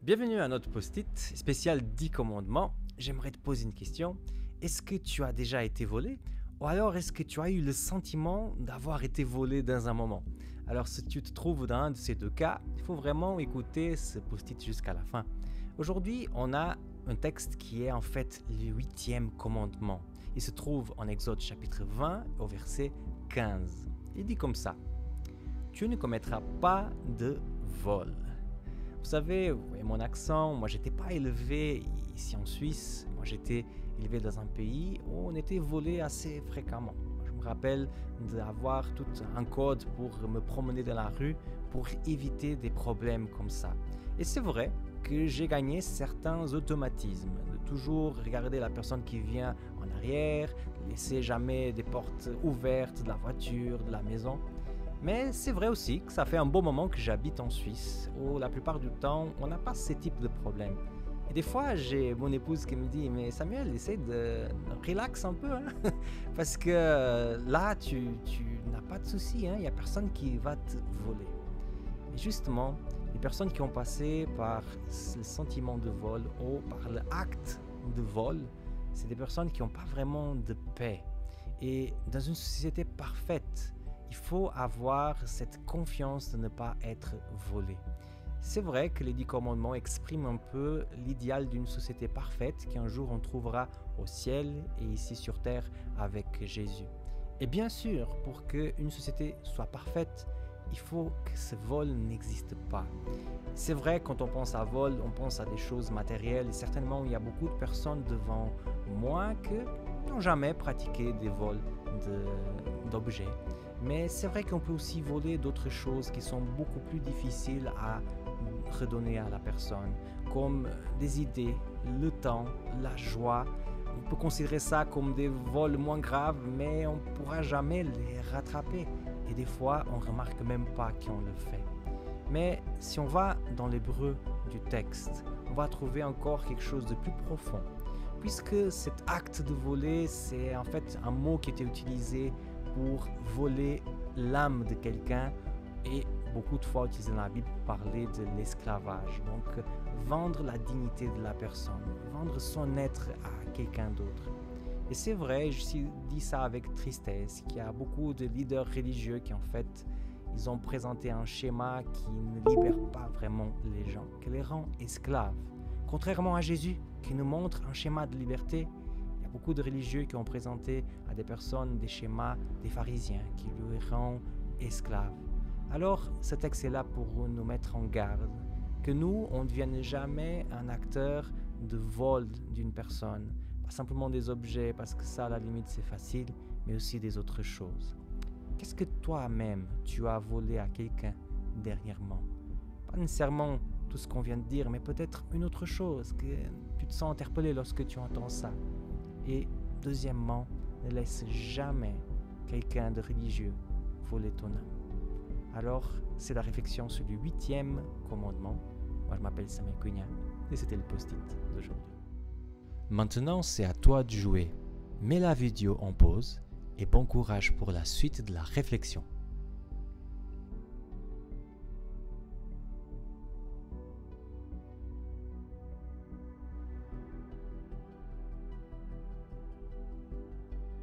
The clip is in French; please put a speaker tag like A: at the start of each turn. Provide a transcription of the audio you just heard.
A: Bienvenue à notre post-it spécial 10 commandements. J'aimerais te poser une question. Est-ce que tu as déjà été volé? Ou alors est-ce que tu as eu le sentiment d'avoir été volé dans un moment? Alors si tu te trouves dans un de ces deux cas, il faut vraiment écouter ce post-it jusqu'à la fin. Aujourd'hui, on a un texte qui est en fait le 8e commandement. Il se trouve en Exode chapitre 20 au verset 15. Il dit comme ça: tu ne commettras pas de vol. Vous savez, vous voyez mon accent, moi j'étais pas élevé ici en Suisse, moi j'étais élevé dans un pays où on était volé assez fréquemment. Je me rappelle d'avoir tout un code pour me promener dans la rue pour éviter des problèmes comme ça. Et c'est vrai que j'ai gagné certains automatismes, de toujours regarder la personne qui vient en arrière, de laisser jamais des portes ouvertes de la voiture, de la maison. Mais c'est vrai aussi que ça fait un bon moment que j'habite en Suisse, où la plupart du temps, on n'a pas ce type de problème. Et des fois, j'ai mon épouse qui me dit: mais Samuel, essaie de relax un peu, hein? Parce que là, tu n'as pas de souci, hein? Il n'y a personne qui va te voler. Et justement, les personnes qui ont passé par le sentiment de vol ou par l'acte de vol, c'est des personnes qui n'ont pas vraiment de paix. Et dans une société parfaite, il faut avoir cette confiance de ne pas être volé. C'est vrai que les 10 commandements expriment un peu l'idéal d'une société parfaite qu'un jour on trouvera au ciel et ici sur terre avec Jésus. Et bien sûr, pour qu'une société soit parfaite, il faut que ce vol n'existe pas. C'est vrai, quand on pense à vol, on pense à des choses matérielles et certainement il y a beaucoup de personnes devant moi qui n'ont jamais pratiqué des vols d'objets. Mais c'est vrai qu'on peut aussi voler d'autres choses qui sont beaucoup plus difficiles à redonner à la personne, comme des idées, le temps, la joie. On peut considérer ça comme des vols moins graves, mais on ne pourra jamais les rattraper. Et des fois, on ne remarque même pas qu'on le fait. Mais si on va dans l'hébreu du texte, on va trouver encore quelque chose de plus profond. Puisque cet acte de voler, c'est en fait un mot qui était utilisé pour voler l'âme de quelqu'un et beaucoup de fois utilisé dans la Bible pour parler de l'esclavage. Donc vendre la dignité de la personne, vendre son être à quelqu'un d'autre. Et c'est vrai, je dis ça avec tristesse, qu'il y a beaucoup de leaders religieux qui en fait, ils ont présenté un schéma qui ne libère pas vraiment les gens, qui les rend esclaves. Contrairement à Jésus, qui nous montre un schéma de liberté, il y a beaucoup de religieux qui ont présenté à des personnes des schémas des pharisiens qui lui rendent esclaves. Alors, ce texte est là pour nous mettre en garde, que nous, on ne devienne jamais un acteur de vol d'une personne, pas simplement des objets, parce que ça, à la limite, c'est facile, mais aussi des autres choses. Qu'est-ce que toi-même, tu as volé à quelqu'un dernièrement? Pas nécessairement tout ce qu'on vient de dire, mais peut-être une autre chose, que tu te sens interpellé lorsque tu entends ça. Et deuxièmement, ne laisse jamais quelqu'un de religieux voler ton âme. Alors, c'est la réflexion sur le 8e commandement. Moi, je m'appelle Samuel Cunha et c'était le post-it d'aujourd'hui. Maintenant, c'est à toi de jouer. Mets la vidéo en pause et bon courage pour la suite de la réflexion.